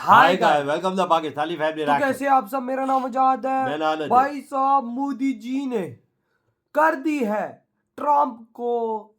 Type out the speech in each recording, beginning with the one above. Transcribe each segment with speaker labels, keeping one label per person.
Speaker 1: Hi guys, welcome to Pakistani family
Speaker 2: तो कैसे आप सब। मेरा नाम आजाद
Speaker 1: मैं
Speaker 2: है।
Speaker 1: नाना जी।
Speaker 2: भाई साहब, मोदी जी ने कर दी है ट्रम्प को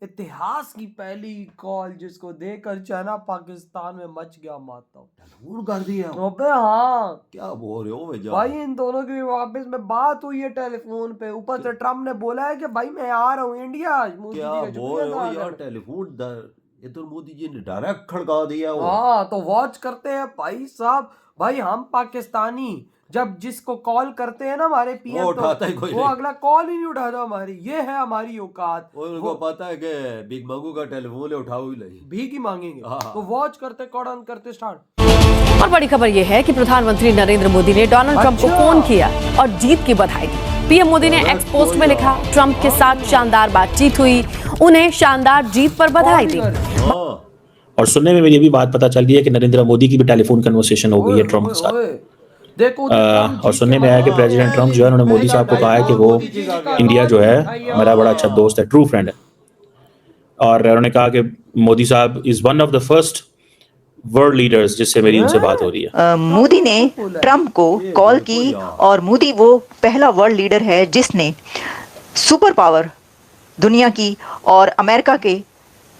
Speaker 2: इतिहास की पहली कॉल, जिसको देकर चाइना पाकिस्तान में मच गया मातम।
Speaker 1: टेलीफोन कर दिया।
Speaker 2: अबे हाँ,
Speaker 1: क्या बोल रहे हो भैया?
Speaker 2: भाई इन दोनों की वापस में बात हुई है टेलीफोन पे। ऊपर से ट्रम्प ने बोला है कि भाई मैं आ रहा हूँ इंडिया। मोदी
Speaker 1: क्या
Speaker 2: जी का
Speaker 1: बोल रहे हो
Speaker 2: शुक्रिया
Speaker 1: यार? टेलीफोन ये तो मोदी जी ने डायरेक्ट खड़का दिया वो।
Speaker 2: हाँ, तो वॉच करते हैं भाई साहब। भाई हम पाकिस्तानी जब जिसको कॉल करते हैं ना हमारे
Speaker 1: वो
Speaker 2: पीएम,
Speaker 1: उठाता ही कोई
Speaker 2: वो
Speaker 1: नहीं।
Speaker 2: अगला कॉल ही नहीं उठाता हमारी। ये है हमारी औकात।
Speaker 1: उनको पता है कि बिग मंगू का टेलीफोन उठाओ ही नहीं,
Speaker 2: भीख ही मांगेंगे।
Speaker 1: हाँ।
Speaker 2: तो वॉच करते, कॉल ऑन करते स्टार्ट।
Speaker 3: और बड़ी खबर यह है कि प्रधानमंत्री नरेंद्र मोदी ने डोनाल्ड ट्रंप को फोन किया और जीत की बधाई दी। पीएम मोदी ने एक्स पोस्ट में लिखा, ट्रंप के साथ शानदार बातचीत हुई, उन्हें शानदार जीत पर बधाई दी।
Speaker 4: और सुनने में मेरी भी बात पता चल रही है कि नरेंद्र मोदी की भी टेलीफोन कन्वर्सेशन हो गई है ट्रंप के साथ।
Speaker 2: देखो
Speaker 4: और सुनने में आया कि प्रेसिडेंट ट्रंप जो है उन्होंने मोदी साहब को कहा है कि वो इंडिया जो है हमारा बड़ा अच्छा दोस्त है, ट्रू फ्रेंड है। और उन्होंने कहा कि मोदी साहब is one of the first world leaders जिससे मेरी उनसे बात हो रही है।
Speaker 5: मोदी ने ट्रंप को कॉल की और मोदी वो पहला वर्ल्ड लीडर है जिसने सुपर पावर दुनिया की और अमेरिका के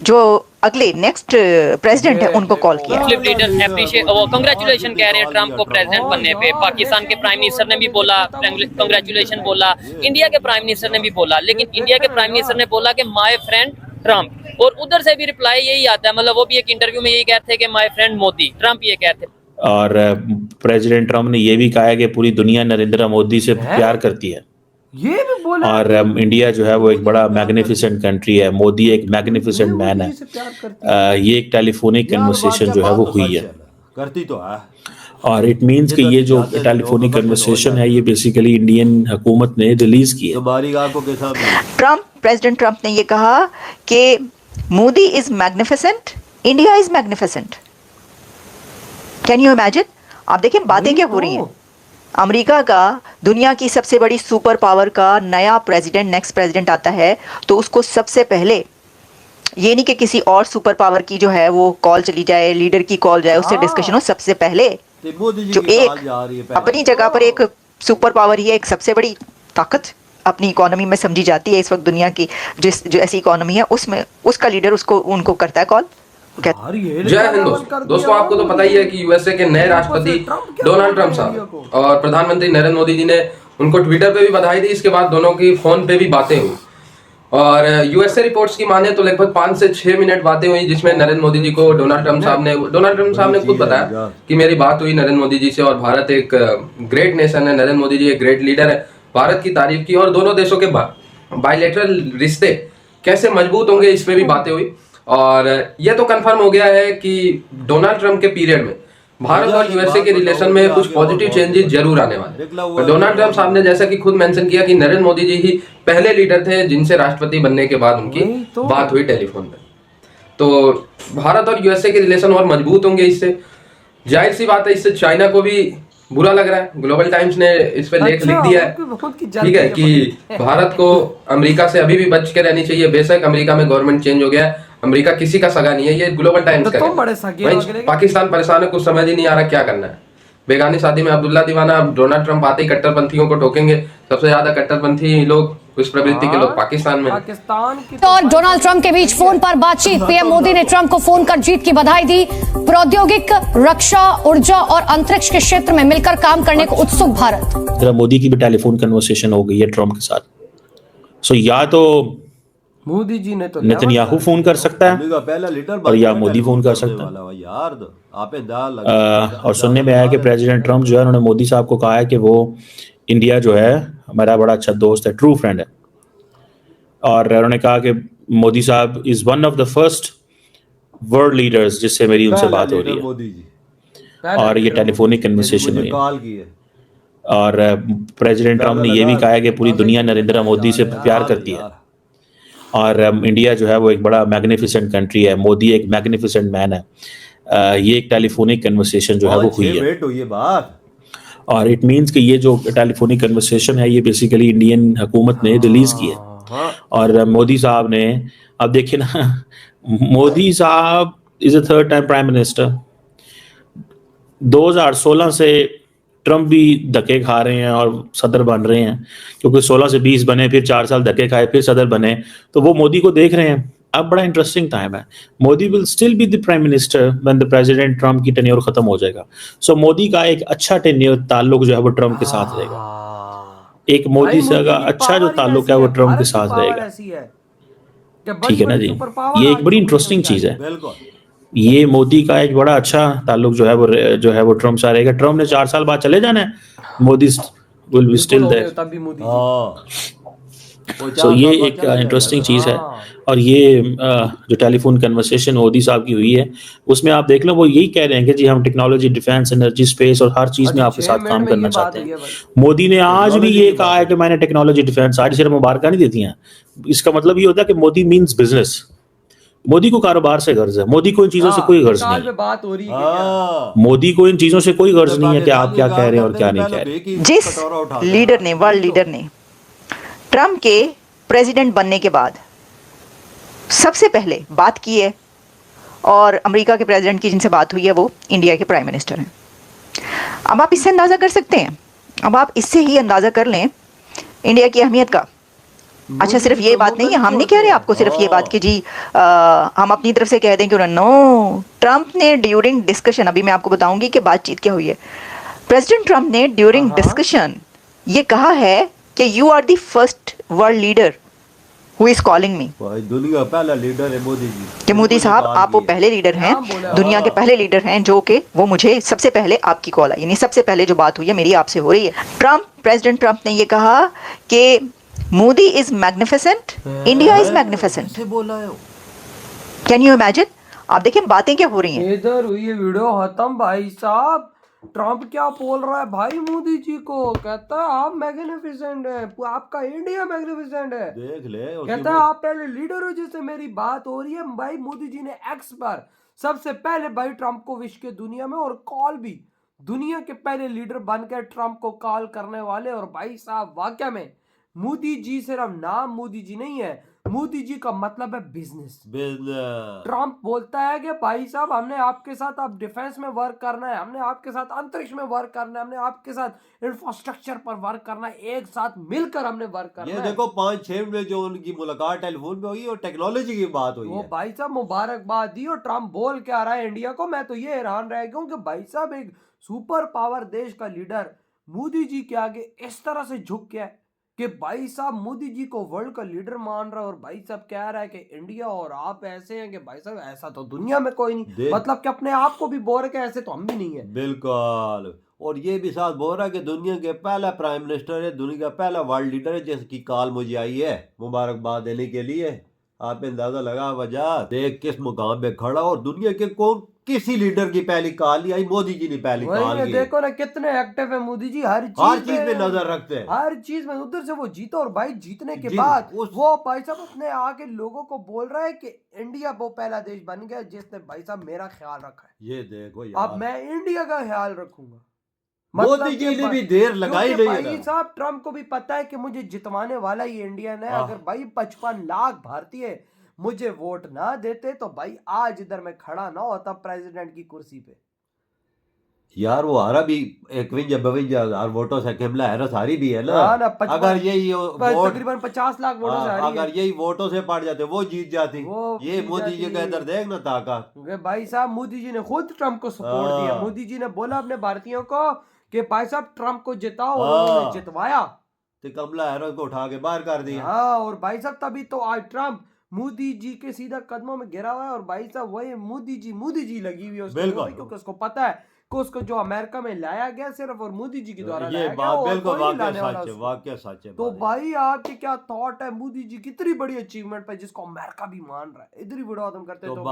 Speaker 5: जो अगले नेक्स्ट प्रेसिडेंट है उनको कॉल किया।
Speaker 6: मुस्लिम लीडर्स एप्रिशिएट वो कांग्रेचुलेशन कह रहे हैं ट्रंप को प्रेसिडेंट बनने पे। पाकिस्तान के प्राइम मिनिस्टर ने भी बोला कांग्रेचुलेशन बोला, इंडिया के प्राइम मिनिस्टर ने भी बोला, लेकिन इंडिया के प्राइम मिनिस्टर ने बोला कि माय फ्रेंड ट्रंप, और उधर से भी रिप्लाई यही आता है। मतलब वो भी एक इंटरव्यू में यही कहते हैं कि माय फ्रेंड मोदी, ट्रंप ये कहते हैं।
Speaker 4: और प्रेसिडेंट ट्रंप ने ये भी कहा है कि पूरी दुनिया नरेंद्र मोदी से प्यार करती है।
Speaker 2: ये भी बोला।
Speaker 4: और इंडिया जो है वो एक बड़ा मैग्निफिसेंट कंट्री है, मोदी एक मैग्निफिसेंट मैन है। ये एक टेलीफोनिक कन्वर्सेशन जो है वो हुई है,
Speaker 1: करती तो है।
Speaker 4: और इट मींस कि ये जो टेलीफोनिक कन्वर्सेशन है ये बेसिकली इंडियन हुकूमत ने रिलीज की है।
Speaker 1: तुम्हारी आंखों के सामने
Speaker 5: प्रेसिडेंट ट्रंप ने ये कहा कि Modi is magnificent, India is magnificent. Can you imagine? आप देखिए बातें क्या हो रही हैं। अमेरिका का, दुनिया की सबसे बड़ी सुपर पावर का नया प्रेसिडेंट, नेक्स्ट प्रेसिडेंट आता है तो उसको सबसे पहले ये नहीं कि किसी और सुपर पावर की जो है वो कॉल चली जाए, लीडर की कॉल जाए, उससे डिस्कशन हो। सबसे पहले जो एक अपनी जगह पर एक सुपर पावर ही है, एक सबसे बड़ी ताकत अपनी इकोनॉमी में समझी जाती है इस वक्त दुनिया की, जो ऐसी इकोनॉमी है उसमें उसका लीडर उसको उनको करता है कॉल।
Speaker 7: जय हिंद दोस्तों, आपको तो पता ही है कि यूएसए के नए राष्ट्रपति डोनाल्ड ट्रंप साहब और प्रधानमंत्री नरेंद्र मोदी जी ने उनको ट्विटर पे भी बधाई दी। इसके बाद दोनों की फोन पे भी बातें हुई और यूएसए रिपोर्ट्स की माने तो लगभग 5 से 6 मिनट बातें हुई, जिसमें नरेंद्र मोदी जी को डोनाल्ड ट्रंप साहब ने खुद बताया कि मेरी बात हुई नरेंद्र मोदी जी से और भारत एक ग्रेट नेशन है, नरेंद्र मोदी जी एक ग्रेट लीडर है, भारत की तारीफ की और दोनों देशों के बायलैटरल रिश्ते कैसे मजबूत होंगे इस पे भी बातें हुई। और यह तो कंफर्म हो गया है कि डोनाल्ड ट्रंप के पीरियड में भारत और यूएसए के रिलेशन में कुछ पॉजिटिव चेंजेस जरूर आने वाले हैं। और डोनाल्ड ट्रंप साहब ने जैसा कि खुद मेंशन किया कि नरेंद्र मोदी जी ही पहले लीडर थे जिनसे राष्ट्रपति बनने के बाद उनकी बात हुई टेलीफोन पे। तो भारत और यूएसए के रिलेशन और मजबूत होंगे इससे। जाहिर सी बात है इससे चाइना को भी बुरा लग रहा है। ग्लोबल टाइम्स ने इस पे लेख लिख दिया है, ठीक है, कि भारत को अमेरिका से अभी भी बच के रहनी चाहिए। बेशक अमेरिका में गवर्नमेंट चेंज हो गया है, अमेरिका किसी का सगा नहीं है, ये ग्लोबल टाइम्स का है। पाकिस्तान परेशान है, कुछ समझ ही नहीं आ रहा क्या करना है। बेगानी शादी में अब्दुल्ला दीवाना, डोनाल्ड ट्रंप आते ही कट्टरपंथियों को ठोकेंगे। सबसे ज्यादा कट्टरपंथी लोग, उस प्रवृत्ति के लोग पाकिस्तान में।
Speaker 3: और डोनाल्ड ट्रंप के बीच फोन पर बातचीत, पीएम मोदी ने ट्रंप को फोन कर जीत की बधाई दी। प्रौद्योगिक, रक्षा, ऊर्जा और अंतरिक्ष के क्षेत्र में मिलकर काम करने को उत्सुक भारत।
Speaker 4: मोदी की भी टेलीफोन कन्वर्सेशन हो गई है ट्रंप के साथ। सो या तो
Speaker 2: मोदी जी ने तो
Speaker 4: नेतन्याहू फोन कर सकता है और या मोदी फोन कर सकता है। और सुनने में आया कि प्रेसिडेंट ट्रंप जो है उन्होंने मोदी साहब को कहा है कि वो इंडिया जो है हमारा बड़ा अच्छा दोस्त है, ट्रू फ्रेंड है। और उन्होंने कहा कि मोदी साहब is one of the first world leaders जिससे मेरी उनसे बात हो रही है, और ये टेलीफोनिक कन्वर्सेशन हुई है। और प्रेसिडेंट ट्रंप ने ये भी कहा है कि पूरी दुनिया नरेंद्र मोदी से प्यार करती है। और इंडिया जो है वो एक बड़ा मैग्निफिसेंट कंट्री है, मोदी एक मैग्निफिसेंट मैन है। ये एक टेलीफोनिक कन्वर्सेशन जो है वो हुई है, और इट मींस कि ये जो टेलीफोनिक कन्वर्सेशन है ये बेसिकली इंडियन हुकूमत ने रिलीज की है। और मोदी साहब ने, अब देखिए ना, मोदी साहब is a third time prime minister, 2016 से ट्रम्प भी धक्के खा रहे हैं और सदर बन रहे हैं, क्योंकि 16 से 20 बने, फिर 4 साल धक्के खाए, फिर सदर बने, तो वो मोदी को देख रहे हैं। अब बड़ा इंटरेस्टिंग टाइम है। Modi will still be the prime minister when the president Trump की टेन्योर खत्म हो जाएगा। सो मोदी का एक अच्छा टेन्योर ताल्लुक जो है वो ट्रम्प के साथ रहेगा। एक मोदी से का अच्छा जो ताल्लुक है वो ट्रम्प के साथ रहेगा। ठीक है ना जी, ये एक बड़ी इंटरेस्टिंग चीज है।
Speaker 1: बिल्कुल
Speaker 4: ये मोदी का एक बड़ा अच्छा ताल्लुक जो है वो ट्रम्प से रहेगा। ट्रम्प ने 4 साल बाद चले जाना है, Modi will be still there.
Speaker 2: तब भी मोदी
Speaker 1: हाँ
Speaker 4: सो ये एक इंटरेस्टिंग चीज़ है। और ये जो टेलीफोन कन्वर्सेशन मोदी साहब की हुई है, उसमें आप देख लो वो यही कह रहे हैं कि जी हम टेक्नोलॉजी, डिफेंस, एनर्जी, स्पेस और हर चीज़ में आपके साथ काम करना चाहते हैं। मोदी ने आज भी ये कहा है कि मैंने टेक्नोलॉजी, डिफेंस, आज सिर्फ मुबारक नहीं देती हैं। इसका मतलब ये होता है कि मोदी मीन्स बिजनेस। मोदी को कारोबार से गर्ज है, मोदी को इन चीज़ों से कोई गर्ज नहीं।
Speaker 2: बात हो रही है,
Speaker 4: मोदी को इन चीज़ों से कोई गर्ज नहीं है कि आप क्या कह रहे हैं और क्या नहीं कह रहे।
Speaker 5: जिस लीडर ने, वर्ल्ड लीडर ने ट्रम्प के प्रेसिडेंट बनने के बाद सबसे पहले बात की है, और अमेरिका के प्रेसिडेंट की जिनसे बात हुई है वो इंडिया के प्राइम मिनिस्टर हैं। अब आप इससे अंदाज़ा कर सकते हैं, अब आप इससे ही अंदाज़ा कर लें इंडिया की अहमियत का। अच्छा, सिर्फ ये बात नहीं है, हम नहीं कह रहे आपको सिर्फ ये बात कि जी हम अपनी तरफ से कह दें कि नो, ट्रम्प ने ड्यूरिंग डिस्कशन, अभी मैं आपको बताऊंगी कि बातचीत क्या हुई है। प्रेसिडेंट ट्रम्प ने ड्यूरिंग डिस्कशन ये कहा है कि you are the first world leader who is calling me.
Speaker 1: दुनिया का पहला लीडर है मोदी जी,
Speaker 5: कि मोदी साहब आप वो पहले लीडर हैं, दुनिया के पहले लीडर हैं जो कि वो मुझे सबसे पहले आपकी कॉल आई, यानी सबसे पहले जो बात हुई है मेरी आपसे हो रही है। प्रेसिडेंट ट्रम्प ने ये कहा कि Modi is magnificent, India is magnificent. Can you imagine? आप देखिए बातें क्या हो रही हैं।
Speaker 2: इधर हुई है वीडियो खत्म। भाई साहब ट्रम्प क्या बोल रहा है भाई मोदी जी को, कहता है आप मैग्निफिसेंट है, आपका इंडिया मैग्निफिसेंट है।
Speaker 1: देख ले,
Speaker 2: कहता है आप पहले लीडर हो जिससे मेरी बात हो रही है। भाई मोदी जी ने एक्स पर सबसे पहले भाई ट्रम्प को विश के दुनिया में, और कॉल भी दुनिया के पहले लीडर बनकर ट्रम्प को कॉल करने वाले। और भाई साहब वाकई में मोदी जी सिर्फ नाम मोदी जी नहीं है, मोदी जी का मतलब है बिजनेस। ट्रम्प बोलता है कि भाई साहब हमने आपके साथ अब डिफेंस में वर्क करना है, हमने आपके साथ अंतरिक्ष में वर्क करना है, हमने आपके साथ इंफ्रास्ट्रक्चर पर वर्क करना है, एक साथ मिलकर हमने वर्क करना है।
Speaker 1: ये देखो 5-6 में जो उनकी मुलाकात टेलीफोन पे हुई और टेक्नोलॉजी की बात हुई
Speaker 2: वो
Speaker 1: है।
Speaker 2: भाई साहब मुबारकबाद दी। और ट्रम्प बोल के आ रहा है इंडिया को। मैं तो ये हैरान रह गया हूँ कि भाई साहब एक सुपर पावर देश का लीडर मोदी जी के आगे इस तरह से झुक गया कि भाई साहब मोदी जी को वर्ल्ड का लीडर मान रहा है, और भाई साहब कह रहा है कि इंडिया और आप ऐसे हैं कि भाई साहब ऐसा तो दुनिया में कोई नहीं, मतलब कि अपने आप को भी बोल के ऐसे तो हम भी नहीं है।
Speaker 1: बिल्कुल। और ये भी साथ बोल रहा है कि दुनिया के पहला प्राइम मिनिस्टर है, दुनिया का पहला वर्ल्ड लीडर है जिसकी कॉल मुझे आई है मुबारकबाद देने के लिए। आप अंदाजा लगा वजह देख किस मुकाम पे खड़ा, और दुनिया के किसी लीडर की पहली कॉल नहीं आई, मोदी जी ने पहली कॉल की।
Speaker 2: देखो ना कितने एक्टिव है मोदी जी, हर
Speaker 1: चीज पे नजर रखते हैं,
Speaker 2: हर चीज में। उधर से वो जीता, और भाई जीतने के बाद वो भाई साहब अपने आके लोगों को बोल रहा है कि इंडिया वो पहला देश बन गया जिसने भाई साहब मेरा ख्याल रखा है।
Speaker 1: ये देखो यार,
Speaker 2: अब मैं इंडिया का ख्याल रखूंगा।
Speaker 1: मोदी जी ने भी देर लगाई नहीं है।
Speaker 2: भाई साहब ट्रम्प को भी पता है कि मुझे जितवाने वाला ही इंडियन है। अगर भाई 55 लाख भारतीय मुझे वोट ना देते तो भाई आज इधर मैं खड़ा ना होता प्रेसिडेंट की कुर्सी पे।
Speaker 1: यार वो हारा भी 51-52 वोटों से कैमला हैरिस हारी भी है ना। अगर यही
Speaker 2: तकरीबन 50 लाख वोटों से हारी
Speaker 1: अगर यही वोटों से पड़ जाते वो जीत जाती। ये मोदी जी का इधर देख ना ताकत।
Speaker 2: भाई साहब मोदी जी ने खुद ट्रम्प को सपोर्ट दिया। मोदी जी ने बोला अपने भारतीयों को कि भाई साहब ट्रम्प को जिताओ, और उन्होंने जितवाया
Speaker 1: तो कमला हैरिस को उठा के बाहर कर दिया।
Speaker 2: और भाई साहब तभी तो आज ट्रम्प मोदी जी के सीधा कदमों में गिरा हुआ है। और भाई साहब वही मोदी जी लगी हुई है उसको, क्योंकि उसको पता है कि उसको जो अमेरिका में लाया गया सिर्फ और मोदी जी के द्वारा लाया गया, और कोई नहीं लाने वाला।
Speaker 1: वाकई सच है।
Speaker 2: तो भाई आपके क्या थॉट है मोदी जी कितनी बड़ी अचीवमेंट पे जिसको अमेरिका भी मान रहा है। इधर ही वीडियो खत्म करते हैं।